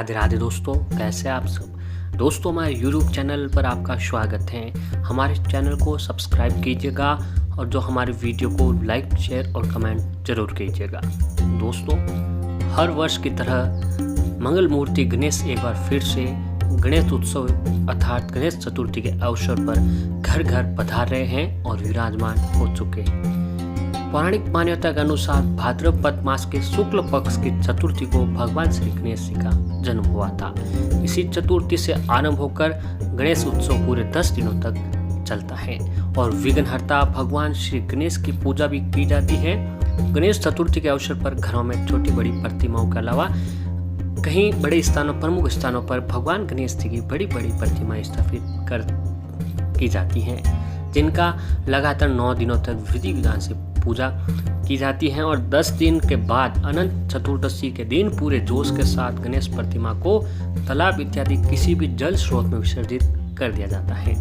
राधे राधे दोस्तों, कैसे आप सब। दोस्तों, हमारे यूट्यूब चैनल पर आपका स्वागत है। हमारे चैनल को सब्सक्राइब कीजिएगा और जो हमारे वीडियो को लाइक, शेयर और कमेंट जरूर कीजिएगा। दोस्तों, हर वर्ष की तरह मंगल मूर्ति गणेश एक बार फिर से गणेश उत्सव अर्थात गणेश चतुर्थी के अवसर पर घर घर पधार रहे हैं और विराजमान हो चुके हैं। पौराणिक मान्यता के अनुसार भाद्रपद मास के शुक्ल पक्ष की चतुर्थी को भगवान श्री गणेश जी का जन्म हुआ था। इसी चतुर्थी से आरंभ होकर गणेश उत्सव पूरे 10 दिनों तक चलता है और विघ्नहर्ता भगवान श्री गणेश की पूजा भी की जाती है। गणेश चतुर्थी के अवसर पर घरों में छोटी बड़ी प्रतिमाओं के अलावा कहीं बड़े स्थानों प्रमुख स्थानों पर भगवान गणेश जी की बड़ी बड़ी प्रतिमाएं स्थापित की जाती हैं, जिनका लगातार 9 दिनों तक विधि विधान से पूजा की जाती है और 10 दिन के बाद अनंत चतुर्दशी के दिन पूरे जोश के साथ गणेश प्रतिमा को तालाब इत्यादि किसी भी जल स्रोत में विसर्जित कर दिया जाता है।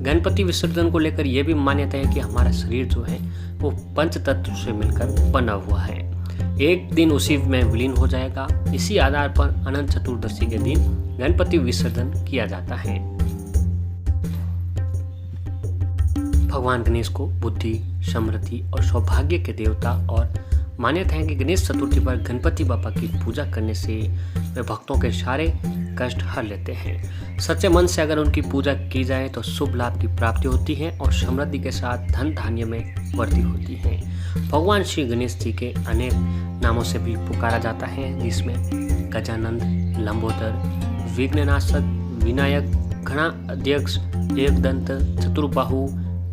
गणपति विसर्जन को लेकर यह भी मान्यता है कि हमारा शरीर जो है वो पंच तत्व से मिलकर बना हुआ है, एक दिन उसी में विलीन हो जाएगा। इसी आधार पर अनंत चतुर्दशी के दिन गणपति विसर्जन किया जाता है। भगवान गणेश को बुद्धि, समृद्धि और सौभाग्य के देवता और मान्यता है कि गणेश चतुर्थी पर गणपति बापा की पूजा करने से वे भक्तों के सारे कष्ट हर लेते हैं। सच्चे मन से अगर उनकी पूजा की जाए तो शुभ लाभ की प्राप्ति होती है और समृद्धि के साथ धन धान्य में वृद्धि होती है। भगवान श्री गणेश जी के अनेक नामों से भी पुकारा जाता है, जिसमें गजानंद, लंबोदर, विघ्ननाशक, विनायक, गणाध्यक्ष, एकदंत, चतुर्बाहु,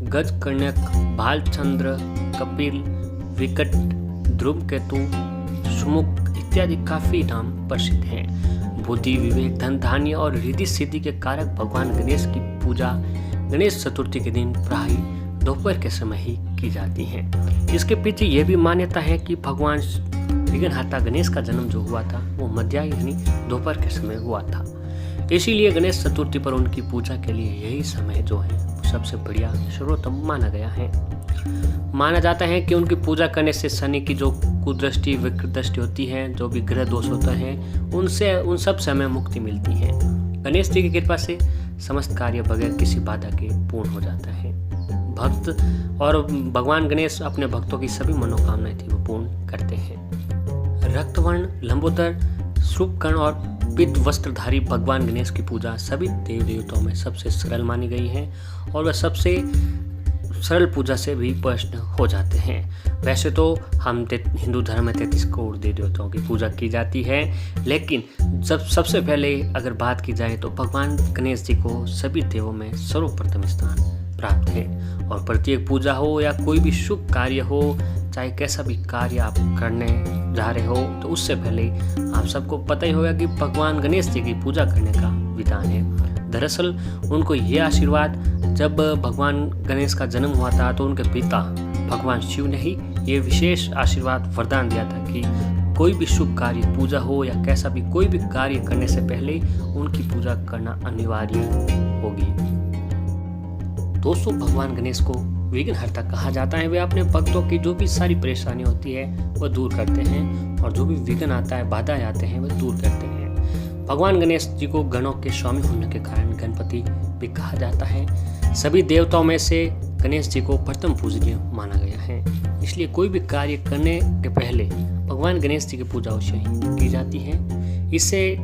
गजकर्णक, भालचंद्र, कपिल, विकट, ध्रुवकेतु, सुमुख इत्यादि काफी नाम प्रसिद्ध हैं। बुद्धि, विवेक, धन धान्य और रिद्धि सिद्धि के कारक भगवान गणेश की पूजा गणेश चतुर्थी के दिन प्राय दोपहर के समय ही की जाती है। इसके पीछे यह भी मान्यता है कि भगवान विघ्नहर्ता गणेश का जन्म जो हुआ था वो मध्याह्न यानी दोपहर के समय हुआ था। इसीलिए गणेश चतुर्थी पर उनकी पूजा के लिए यही समय जो है सबसे बढ़िया सर्वोत्तम माना गया है। माना जाता है कि उनकी पूजा करने से शनि की जो कुदृष्टि, विकृत दृष्टि होती है, जो भी ग्रह दोष होता है, उन सब से हमें मुक्ति मिलती है। गणेश जी की कृपा से समस्त कार्य बगैर किसी बाधा के पूर्ण हो जाता है। भक्त और भगवान गणेश अपने भक्तों की सभी मनोकामनाएं थी वो पूर्ण करते हैं। रक्तवर्ण, लंबोदर, शुभकर्ण और पित्त वस्त्रधारी भगवान गणेश की पूजा सभी देव देवताओं में सबसे सरल मानी गई है और वह सबसे सरल पूजा से भी प्रश्न हो जाते हैं। वैसे तो हम हिंदू धर्म में 33 करोड़ देव देवताओं की पूजा की जाती है, लेकिन जब सबसे पहले अगर बात की जाए तो भगवान गणेश जी को सभी देवों में सर्वप्रथम स्थान प्राप्त है और प्रत्येक पूजा हो या कोई भी शुभ कार्य हो, चाहे कैसा भी कार्य आप करने जा रहे हो, तो उससे पहले आप सबको पता ही होगा कि भगवान गणेश जी की पूजा करने का विधान है। दरअसल उनको ये आशीर्वाद जब भगवान गणेश का जन्म हुआ था तो उनके पिता भगवान शिव ने ही ये विशेष आशीर्वाद वरदान दिया था कि कोई भी शुभ कार्य, पूजा हो या कैसा भी कोई भी कार्य करने से पहले उनकी पूजा करना अनिवार्य होगी। दोस्तों, भगवान गणेश को विघ्नहर्ता कहा जाता है। वे अपने भक्तों की जो भी सारी परेशानी होती है वह दूर करते हैं और जो भी विघ्न आता है, बाधाएं आते हैं, वह दूर करते हैं। भगवान गणेश जी को गणों के स्वामी होने के कारण गणपति भी कहा जाता है। सभी देवताओं में से गणेश जी को प्रथम पूजनीय माना गया है, इसलिए कोई भी कार्य करने के पहले भगवान गणेश जी की पूजा अवश्य की जाती है। इससे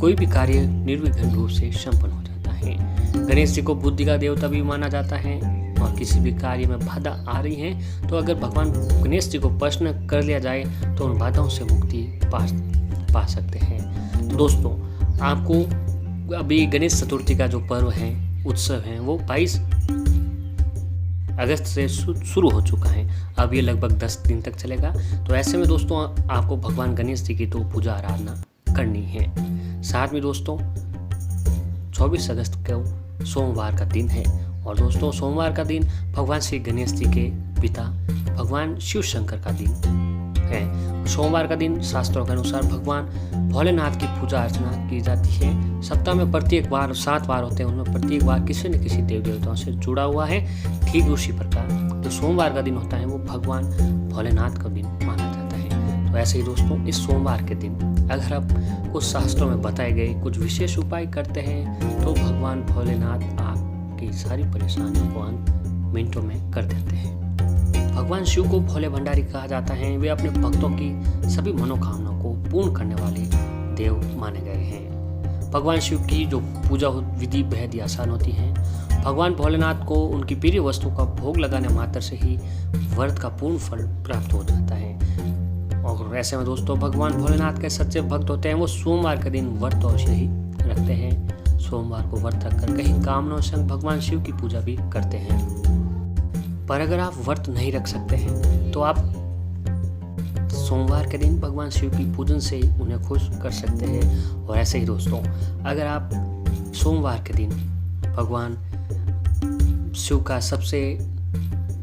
कोई भी कार्य निर्विघ्न रूप से संपन्न हो जाता है। गणेश जी को बुद्धि का देवता भी माना जाता है और किसी भी कार्य में बाधा आ रही है तो अगर भगवान गणेश जी को प्रश्न कर लिया जाए तो उन बाधाओं से मुक्ति पा सकते हैं। तो दोस्तों, आपको अभी गणेश चतुर्थी का जो पर्व है, उत्सव है, वो 22 अगस्त से शुरू हो चुका है। अब ये लगभग 10 दिन तक चलेगा। तो ऐसे में दोस्तों आपको भगवान गणेश जी की तो पूजा आराधना करनी है। साथ में दोस्तों 24 अगस्त को सोमवार का दिन है और दोस्तों सोमवार का दिन भगवान श्री गणेश जी के पिता भगवान शिव शंकर का दिन है। सोमवार का दिन शास्त्रों के अनुसार भगवान भोलेनाथ की पूजा अर्चना की जाती है। सप्ताह में प्रत्येक बार 7 बार होते हैं, उनमें प्रत्येक बार किसी न किसी देव देवताओं से जुड़ा हुआ है। ठीक उसी प्रकार जो सोमवार का दिन होता है वो भगवान भोलेनाथ का दिन माना जाता है। तो ऐसे ही दोस्तों इस सोमवार के दिन अगर आप कुछ शास्त्रों में बताए गए कुछ विशेष उपाय करते हैं तो भगवान भोलेनाथ आपकी सारी परेशानियों को अंत मिनटों में कर देते हैं। भगवान शिव को भोले भंडारी कहा जाता है। वे अपने भक्तों की सभी मनोकामनाओं को पूर्ण करने वाले देव माने गए हैं। भगवान शिव की जो पूजा विधि बेहद ही आसान होती है। भगवान भोलेनाथ को उनकी प्रिय वस्तु का भोग लगाने मात्र से ही व्रत का पूर्ण फल प्राप्त हो जाता है। और ऐसे में दोस्तों भगवान भोलेनाथ के सच्चे भक्त होते हैं वो सोमवार के दिन व्रत अवश्य ही रखते हैं। सोमवार को व्रत रखकर कहीं कामनाओं संग भगवान शिव की पूजा भी करते हैं। पर अगर आप व्रत नहीं रख सकते हैं तो आप सोमवार के दिन भगवान शिव की पूजन से उन्हें खुश कर सकते हैं। और ऐसे ही दोस्तों अगर आप सोमवार के दिन भगवान शिव का सबसे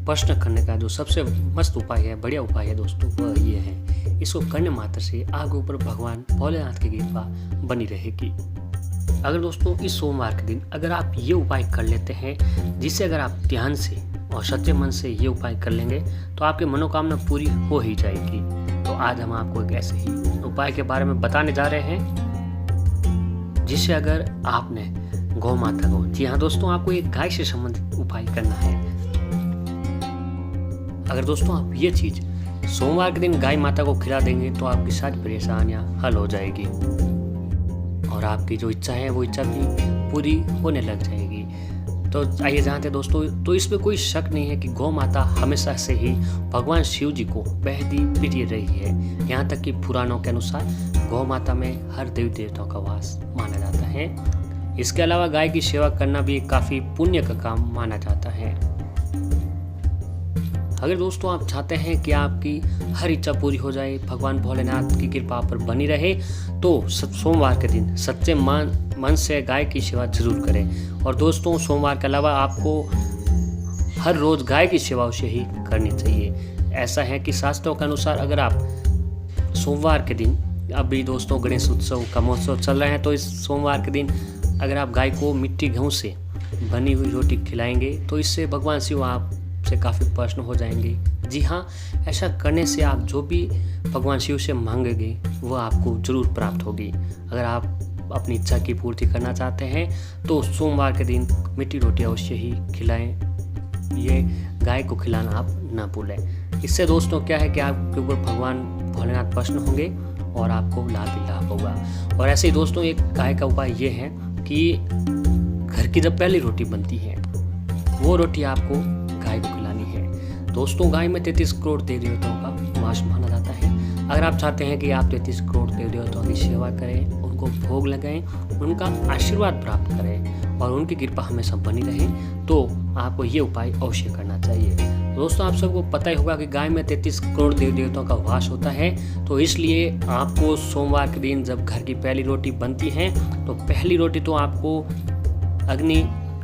प्रश्न करने का जो सबसे मस्त उपाय है, बढ़िया उपाय है दोस्तों, वह ये है। इसको करने मात्र से आपके ऊपर भगवान भोलेनाथ की कृपा बनी रहेगी। अगर दोस्तों इस सोमवार के दिन अगर आप ये उपाय कर लेते हैं, जिससे अगर आप ध्यान से और सच्चे मन से ये उपाय कर लेंगे तो आपकी मनोकामना पूरी हो ही जाएगी। तो आज हम आपको एक ऐसे ही उपाय के बारे में बताने जा रहे हैं जिससे अगर आपने गौ माता को, जी हाँ दोस्तों, आपको एक गाय से संबंधित उपाय करना है। अगर दोस्तों आप ये चीज सोमवार के दिन गाय माता को खिला देंगे तो आपकी सारी परेशानियां हल हो जाएगी और आपकी जो इच्छा है वो इच्छा भी पूरी होने लग जाएगी। तो आइए जानते हैं दोस्तों, तो इसमें कोई शक नहीं है कि गौ माता हमेशा से ही भगवान शिव जी को बेहद ही प्रिय रही है। यहाँ तक कि पुराणों के अनुसार गौ माता में हर देवी देवताओं का वास माना जाता है। इसके अलावा गाय की सेवा करना भी काफी पुण्य का काम माना जाता है। अगर दोस्तों आप चाहते हैं कि आपकी हर इच्छा पूरी हो जाए, भगवान भोलेनाथ की कृपा पर बनी रहे, तो सोमवार के दिन सच्चे मन से गाय की सेवा जरूर करें। और दोस्तों सोमवार के अलावा आपको हर रोज गाय की सेवा उसे ही करनी चाहिए। ऐसा है कि शास्त्रों के अनुसार अगर आप सोमवार के दिन, अभी दोस्तों गणेश उत्सव का महोत्सव चल रहे हैं, तो इस सोमवार के दिन अगर आप गाय को मिट्टी गेहूँ से बनी हुई रोटी खिलाएंगे तो इससे भगवान शिव आप से काफ़ी प्रसन्न हो जाएंगे। जी हाँ, ऐसा करने से आप जो भी भगवान शिव से मांगेंगे वो आपको जरूर प्राप्त होगी। अगर आप अपनी इच्छा की पूर्ति करना चाहते हैं तो सोमवार के दिन मिट्टी रोटी अवश्य ही खिलाएं। ये गाय को खिलाना आप ना भूलें। इससे दोस्तों क्या है कि आपके ऊपर भगवान भोलेनाथ प्रसन्न होंगे और आपको लाभ ही लाभ होगा। और ऐसे ही दोस्तों एक गाय का उपाय ये है कि घर की जब पहली रोटी बनती है वो रोटी आपको गाय को खिलानी है। दोस्तों गाय में 33 करोड़ देवी देवताओं का वास माना जाता है। अगर आप चाहते हैं कि आप 33 करोड़ देवी देवताओं की सेवा करें, उनको भोग लगाएं, उनका आशीर्वाद प्राप्त करें और उनकी कृपा हमेशा बनी रहे, तो आपको ये उपाय अवश्य करना चाहिए। दोस्तों आप सबको पता ही होगा कि गाय में 33 करोड़ देवी देवताओं का वास होता है, तो इसलिए आपको सोमवार के दिन जब घर की पहली रोटी बनती है तो पहली रोटी तो आपको अग्नि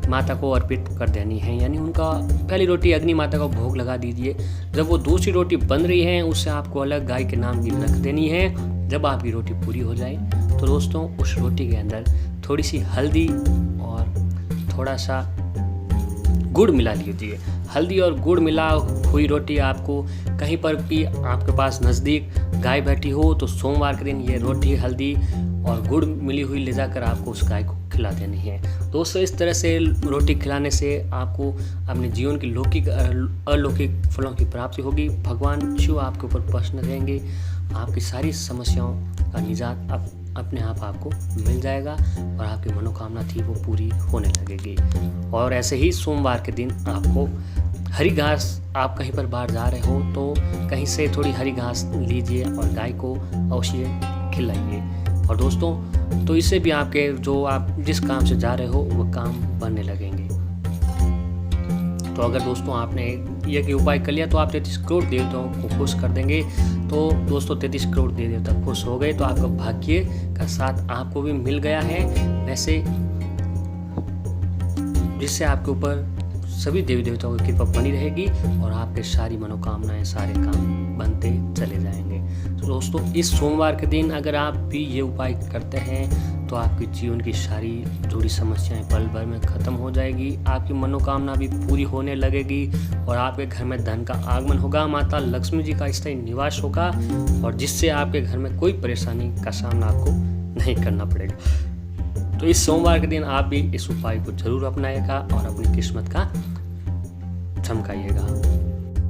माता को अर्पित कर देनी है, यानी उनका पहली रोटी अग्नि माता को भोग लगा दीजिए। जब वो दूसरी रोटी बन रही है उससे आपको अलग गाय के नाम की रख देनी है। जब आपकी रोटी पूरी हो जाए तो दोस्तों उस रोटी के अंदर थोड़ी सी हल्दी और थोड़ा सा गुड़ मिला लीजिए। हल्दी और गुड़ मिला हुई रोटी आपको कहीं पर भी आपके पास नज़दीक गाय बैठी हो तो सोमवार के दिन ये रोटी हल्दी और गुड़ मिली हुई ले जाकर आपको उस गाय को खिला देनी है। दोस्तों इस तरह से रोटी खिलाने से आपको अपने जीवन की लौकिक अलौकिक फलों की प्राप्ति होगी। भगवान शिव आपके ऊपर प्रसन्न रहेंगे, आपकी सारी समस्याओं का निजात अपने आप आपको मिल जाएगा और आपकी मनोकामना थी वो पूरी होने लगेगी। और ऐसे ही सोमवार के दिन आपको हरी घास, आप कहीं पर बाहर जा रहे हो तो कहीं से थोड़ी हरी घास लीजिए और गाय को अवश्य खिलाइए। और दोस्तों तो इससे भी आपके जो आप जिस काम से जा रहे हो वो काम बनने लगेंगे। तो अगर दोस्तों आपने ये उपाय कर लिया तो आप 33 करोड़ देवताओं को खुश कर देंगे। तो दोस्तों 33 करोड़ देवता खुश हो गए तो आपका भाग्य का साथ आपको भी मिल गया है, वैसे जिससे आपके ऊपर सभी देवी देवताओं की कृपा बनी रहेगी और आपके सारी मनोकामनाएं, सारे काम बनते चले जाएंगे। तो दोस्तों, इस सोमवार के दिन अगर आप भी ये उपाय करते हैं तो आपके जीवन की सारी जुड़ी समस्याएं पल भर में ख़त्म हो जाएगी, आपकी मनोकामना भी पूरी होने लगेगी और आपके घर में धन का आगमन होगा, माता लक्ष्मी जी का स्थायी निवास होगा और जिससे आपके घर में कोई परेशानी का सामना आपको नहीं करना पड़ेगा। तो इस सोमवार के दिन आप भी इस उपाय को जरूर अपनाइएगा और अपनी किस्मत का चमकाइएगा।